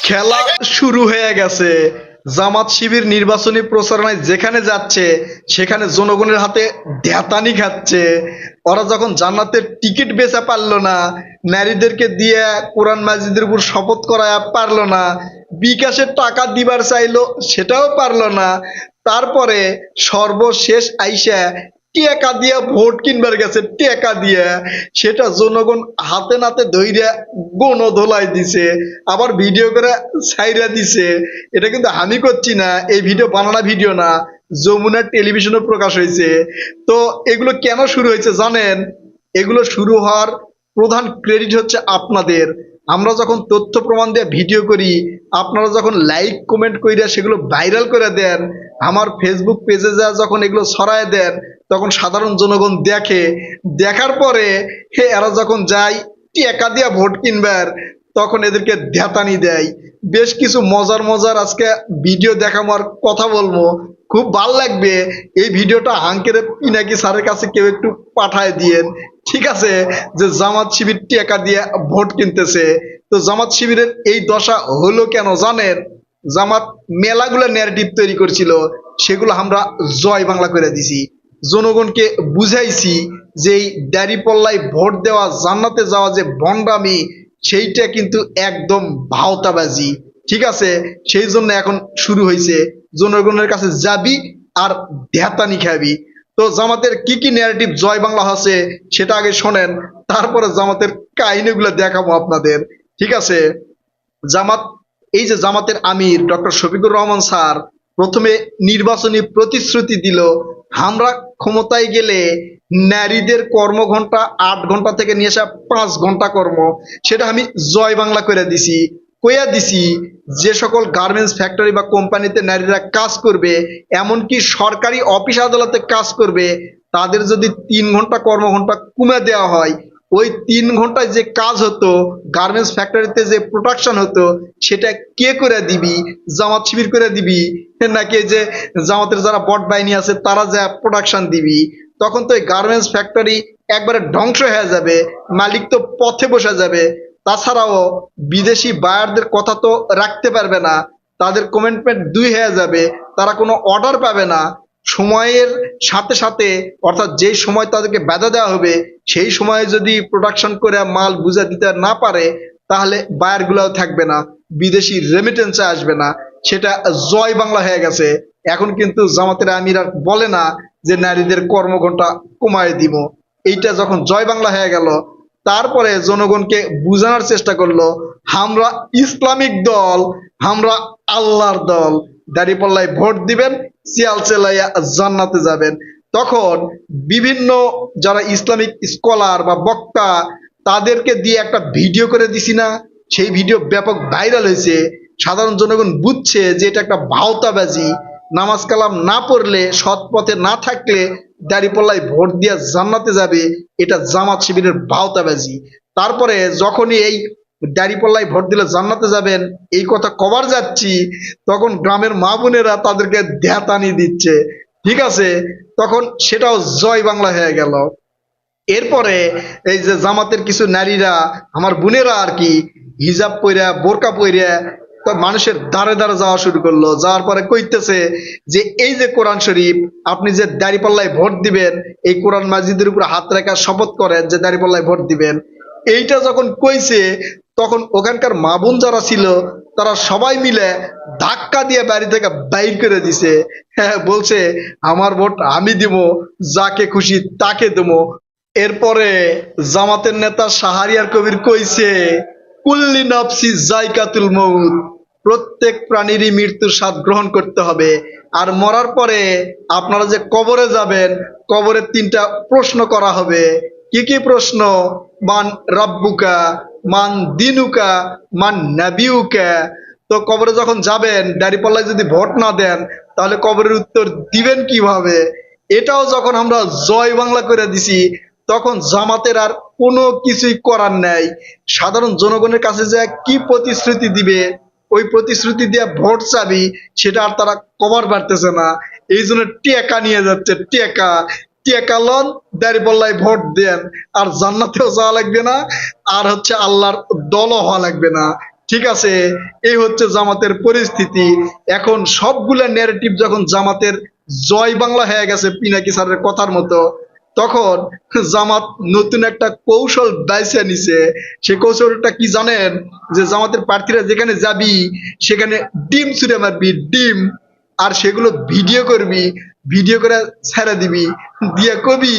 খেলা শুরু হয়ে গেছে। জামাত শিবির নির্বাচনী প্রচারণায় যেখানে যাচ্ছে সেখানে জনগণের হাতে ধ্যাতানি খাচ্ছে। ওরা যখন জান্নাতের টিকিট বেচা পারলো না, নারীদেরকে দিয়ে কোরআন মাজিদের উপর শপথ করায় পারলো না, বিকাশের টাকা দিবার চাইলো সেটাও পারলো না, তারপরে সর্বশেষ আইসা টেকা দিয়া ভোট কিনবার গেছে, টেকা দিয়া সেটা জনগণ হাতে নাতে ধইরা গণ ধোলাই দিছে, আবার ভিডিও করে ছাইরা দিছে। এটা কিন্তু আমি করছি না, এই ভিডিও বানানো ভিডিও না, যমুনা টেলিভিশনে প্রকাশ হয়েছে। তো এগুলো কেন শুরু হয়েছে জানেন? এগুলো শুরু হওয়ার প্রধান ক্রেডিট হচ্ছে আপনাদের। আমরা যখন তথ্য প্রমাণ দিয়ে ভিডিও করি, আপনারা যখন লাইক কমেন্ট কইরা সেগুলো ভাইরাল করে দেন, আমার ফেসবুক পেজে যা যখন এগুলো ছড়ায় দেন, তখন সাধারণ জনগণ দেখে, দেখার পরে এরা যখন যায় টাকা দিয়া ভোট কিনবার, তখন এদেরকে ধ্যাতানি দেয়। বেশ কিছু মজার মজার আজকে ভিডিও দেখাবো আর কথা বলবো, খুব ভাল লাগবে। এই ভিডিওটা আঙ্কের পিনাকি স্যারের কাছে কেউ একটু পাঠায় দিয়েন, ঠিক আছে? যে জামাত শিবির টাকা দিয়ে ভোট কিনতেছে। তো জামাত শিবিরের এই দশা হলো কেন জানেন? জামাত মেলাগুলো ন্যারেটিভ তৈরি করছিল, সেগুলো আমরা জয় বাংলা করে দিছি। জনগণকে বুঝাইছি যে এই দাড়িপাল্লায় ভোট দেওয়া, জান্নাতে যাওয়া যে ভণ্ডামি, সেইটা কিন্তু একদম ভাওতাবাজি, ঠিক আছে? সেই জন্য এখন শুরু হয়েছে, জনগণের কাছে যাবি আর ধ্যাতানি খাবি। তো জামাতের কি কি ন্যারেটিভ জয় বাংলা আছে সেটা আগে শোনেন, তারপরে জামাতের কাহিনীগুলো দেখাবো আপনাদের, ঠিক আছে? জামাত, এই যে জামাতের আমির ডক্টর শফিকুর রহমান স্যার প্রথমে নির্বাচনী প্রতিশ্রুতি দিল, আমরা ক্ষমতায় গেলে নারীদের কর্মঘন্টা 8 ঘন্টা থেকে নিয়ে আসা 5 ঘন্টা কর্ম, সেটা আমি জয় বাংলা করে দিছি। কইয়া দিছি যে সকল গার্মেন্টস ফ্যাক্টরি বা কোম্পানিতে নারীরা কাজ করবে, এমনকি সরকারি অফিস আদালতে কাজ করবে, তাদের যদি 3 ঘন্টা কর্মঘন্টা কমে দেওয়া হয়, ওই 3 ঘন্টায় যে কাজ হতো গার্মেন্টস ফ্যাক্টরিতে, যে প্রোডাকশন হতো, সেটা কে করে দিবি? জামাত শিবির করে দিবি, নাকি যে জামাতের যারা বট বাহিনী আছে তারা যা প্রোডাকশন দিবি? তখন তো এই গার্মেন্টস ফ্যাক্টরি একবারে ধ্বংস হয়ে যাবে, মালিক তো পথে বসে যাবে। তাছাড়াও বিদেশি বায়ারদের কথা তো রাখতে পারবে না, তাদের কমিটমেন্ট দুই হয়ে যাবে, তারা কোনো অর্ডার পাবে না। সময়ের সাথে সাথে, অর্থাৎ যেই সময় তাদেরকে বাধা দেওয়া হবে, সেই সময়ে যদি প্রোডাকশন করে মাল বুঝা দিতে না পারে, তাহলে বায়ার গুলাও থাকবে না, বিদেশি রেমিটেন্সে আসবে না। সেটা জয় বাংলা হয়ে গেছে। এখন কিন্তু জামাতের আমির আর বলে না যে নারীদের কর্মঘন্টা কমায় দিব। এইটা যখন জয় বাংলা হয়ে গেল, তারপরে জনগণকে বুঝানোর চেষ্টা করলো আমরা ইসলামিক দল, আমরা আল্লাহর দল, দাঁড়িপাল্লায় ভোট দিবেন, সিয়াল চেলাইয়া জান্নাতে যাবেন। তখন বিভিন্ন যারা ইসলামিক স্কলার বা বক্তা, তাদেরকে দিয়ে একটা ভিডিও করে দিছি না, সেই ভিডিও ব্যাপক ভাইরাল হয়েছে। সাধারণ জনগণ বুঝছে যে এটা একটা ভাওতাবাজি। নামাজ কালাম না পড়লে, সৎ পথে না থাকলে দাঁড়িপাল্লায় ভোট দিয়ে জান্নাতে যাবে, এটা জামাত শিবিরের ভাওতাবাজি। তারপরে যখনই এই দাঁড়িপাল্লায় ভোট দিলে জান্নাতে যাবেন এই কথা কবার যাচ্ছি, তখন গ্রামের মা বোনেরা তাদেরকে ধ্যাতানি দিচ্ছে, ঠিক আছে? তখন সেটাও জয় বাংলা হয়ে গেল। এরপরে এই যে জামাতের কিছু নারীরা, আমার বোনেরা আর কি, হিজাব পইরা বোরকা পইরা তো মানুষের দ্বারে দ্বারে যাওয়া শুরু করলো। যাওয়ার পরে কইতেছে যে এই যে কোরআন শরীফ, আপনি যে দাঁড়িপাল্লায় ভোট দিবেন, এই কোরআন মাজিদের উপর হাত রেখা শপথ করেন যে দাঁড়িপাল্লায় ভোট দিবেন। এইটা যখন কইছে, তখন ওখানকার মা বোন যারা ছিল তারা সবাই মিলে ধাক্কা দিয়ে বাড়ি থেকে বাইর করে দিছে। হ্যাঁ, বলছে আমার ভোট আমি দিব, যাকে খুশি তাকে দেবো। এরপরে জামাতের নেতা শাহরিয়ার কবির কইছে কুল্লি নফসি জায়কাতুল মউত, প্রত্যেক প্রাণীরই মৃত্যুর স্বাদ গ্রহণ করতে হবে। আর মরার পরে আপনারা যে কবরে যাবেন, কবরে 3টা প্রশ্ন করা হবে। কি কি প্রশ্ন? মান রাব্বুকা, মান দিনুকা, মান নাবিউকা। তো কবরে যখন যাবেন, দাঁড়িপাল্লায় যদি ভোট না দেন, তাহলে কবরের উত্তর দিবেন কিভাবে? এটাও যখন আমরা জয় বাংলা করে দিছি, তখন জামাতের আর কোনো কিছুই করার নাই। সাধারণ জনগণের কাছে যে কি প্রতিশ্রুতি দিবে, ওই প্রতিশ্রুতি দিয়ে ভোট চাবি, সেটা আর তারা কভার পারতেছে না। এই জন্য টেকা নিয়ে যাচ্ছে, টেকা। টেকা লন, দাঁড়িপাল্লায় ভোট দেন, আর জান্নাতেও যাওয়া লাগবে না, আর হচ্ছে আল্লাহর দলও হওয়া লাগবে না। ঠিক আছে, এই হচ্ছে জামাতের পরিস্থিতি। এখন সবগুলা ন্যারেটিভ যখন জামাতের জয় বাংলা হয়ে গেছে পিনাকি স্যারের কথার মতো, তখন জামাত নতুন একটা কৌশল বাইছে নিছে। সেই কৌশলটা কি জানেন? যে জামাতের প্রার্থীরা যেখানে যাবি সেখানে ডিম ছুঁড়ে মারবি, ডিম। আর সেগুলো ভিডিও করবি, ভিডিও করে ছেড়ে দিবি, দিয়ে কবি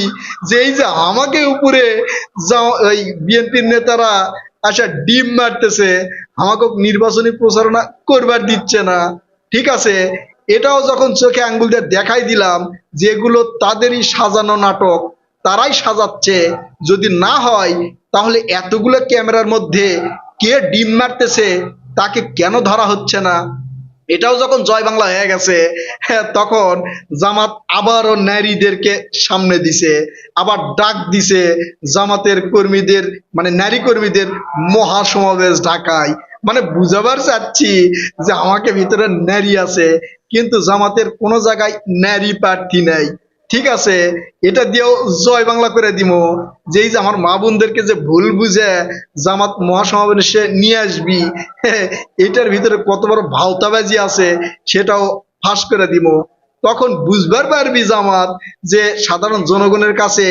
যে এই যে আমাকে উপরে ওই বিএনপির নেতারা আচ্ছা ডিম মারতেছে, আমাকে নির্বাচনী প্রচারণা করবার দিচ্ছে না। ঠিক আছে, এটাও যখন চোখে আঙ্গুল দিয়ে দেখাই দিলাম যেগুলো তাদেরই সাজানো নাটক, তারাই সাজাচ্ছে, যদি না হয় তাহলে এতগুলো ক্যামেরার মধ্যে কে ডিম মারতেছে তাকে কেন ধরা হচ্ছে না? এটাও যখন জয় বাংলা হয়ে গেছে, হ্যাঁ, তখন জামাত আবারও নারীদেরকে সামনে দিছে, আবার ডাক দিছে জামাতের কর্মীদের, মানে নারী কর্মীদের মহাসমাবেশ ঢাকায়। মানে বুঝাবার চাচ্ছি যে আমাকে ভিতরে নারী আছে, কিন্তু জামাতের কোনো জায়গায় নারী প্রার্থী নেই। ঠিক আছে, এটা দিয়েও জয় বাংলা করে দিব যে এই যে আমার মা বোনদেরকে যে ভুল বুঝে জামাত মহাসমাবেশে নিয়ে আসবি, হ্যাঁ, এটার ভিতরে কত বড় ভাওতাবাজি আছে সেটাও ফাঁস করে দিব। তখন বুঝবার পারবি জামাত যে সাধারণ জনগণের কাছে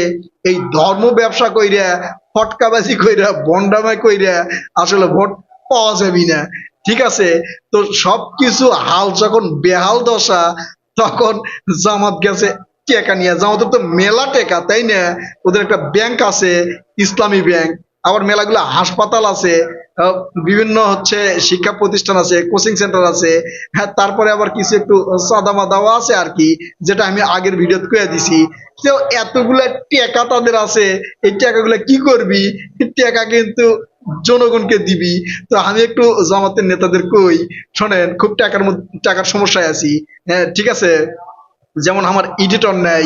এই ধর্ম ব্যবসা কইরা, ফটকাবাজি কইরা, বন্ডামাই কইরা আসলে ভোট পাওয়া যাবি না। ঠিক আছে, তো সবকিছু হাল যখন বেহাল দশা, তখন জামাত গেছে টেকা নিয়ে। জামাতের তো মেলা টেকা, তাই না? ওদের একটা ব্যাংক আছে, ইসলামী ব্যাংক, আবার মেলাগুলো হাসপাতাল আছে, বিভিন্ন হচ্ছে শিক্ষা প্রতিষ্ঠান আছে, কোচিং সেন্টার আছে, হ্যাঁ, তারপরে আবার কিছু একটু সাদা মাদাও আছে আর কি, যেটা আমি আগের ভিডিও কয়ে দিছি। তো এতগুলা টাকা তাদের আছে, এই টাকাগুলো কি করবি? টাকা কিন্তু জনগণকে দিবি। তো আমি একটু জামাতের নেতাদের কই, শোনেন, খুব টাকার সমস্যায় আছি। হ্যাঁ, ঠিক আছে, যেমন আমার এডিটর নেই,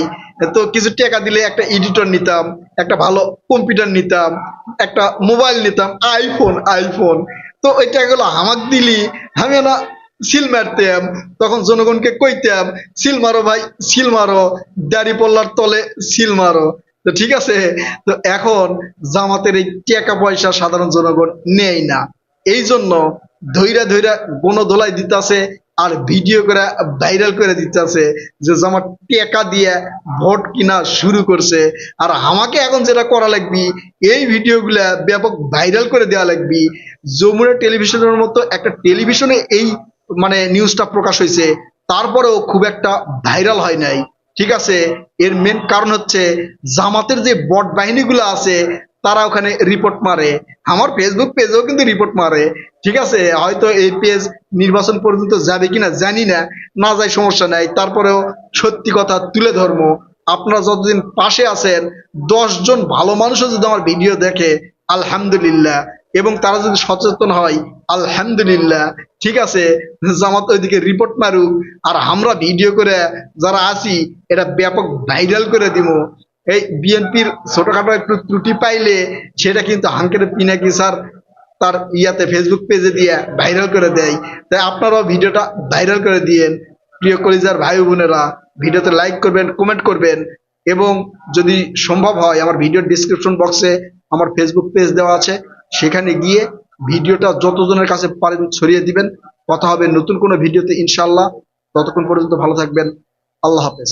তো কিছু টাকা দিলে একটা এডিটর নিতাম, একটা ভালো কম্পিউটার নিতাম, একটা মোবাইল নিতাম, আইফোন আইফোন। তো ওই টাকাগুলো আমাকে দিলি, আমি না সিল মারতাম, তখন জনগণকে কইতাম সিল মারো ভাই, সিল মারো, দাড়ি পল্লার তলে সিল মারো। তো ঠিক আছে, তো এখন জামাতের এই টাকা পয়সা সাধারণ জনগণ নেই না, এই জন্য ধৈরা ধৈরা গণধোলাই দিতেছে আর ভিডিও করে ভাইরাল করে দিতেছে যে জামাত টাকা দিয়ে ভোট কিনা শুরু করছে। আর আমাকে এখন যেটা করা লাগবে, এই ভিডিওগুলা ব্যাপক ভাইরাল করে দেওয়া লাগবে। যমুনা টেলিভিশনের মতো একটা টেলিভিশনে এই মানে নিউজটা প্রকাশ হয়েছে, তারপরেও খুব একটা ভাইরাল হয় নাই। ঠিক আছে, এর মেন কারণ হচ্ছে জামাতের যে বট বাহিনীগুলো আছে তারা ওখানে রিপোর্ট মারে, আমার ফেসবুক পেজেও কিন্তু রিপোর্ট মারে। ঠিক আছে, হয়তো এই পেজ নির্বাচন পর্যন্ত যাবে কিনা জানি না, না যায় সমস্যা নাই, তারপরেও সত্যি কথা তুলে ধর্ম। আপনারা যতদিন পাশে আছেন, 10 জন ভালো মানুষও যদি আমার ভিডিও দেখে আলহামদুলিল্লাহ, এবং তারা যদি সচেতন হয় আলহামদুলিল্লাহ। ঠিক আছে, জামাত ওইদিকে রিপোর্ট মারুক, আর আমরা ভিডিও করে যারা আছি এটা ব্যাপক ভাইরাল করে দিব। এই বিএনপির ছোটখাটো একটু ত্রুটি পাইলে সেটা কিন্তু হাঙ্কের পিনাকি স্যার তার ইয়াতে ফেসবুক পেজে দিয়ে ভাইরাল করে দেয়। তাই আপনারাও ভিডিওটা ভাইরাল করে দিয়েন। প্রিয় কলিজার ভাই বোনেরা, ভিডিওতে লাইক করবেন, কমেন্ট করবেন, এবং যদি সম্ভব হয় আমার ভিডিওর ডিসক্রিপশন বক্সে আমার ফেসবুক পেজ দেওয়া আছে, সেখানে গিয়ে ভিডিওটা যতজনের কাছে পারেন ছড়িয়ে দিবেন। কথা হবে নতুন কোনো ভিডিওতে ইনশাল্লাহ। ততক্ষণ পর্যন্ত ভালো থাকবেন। আল্লাহ হাফেজ।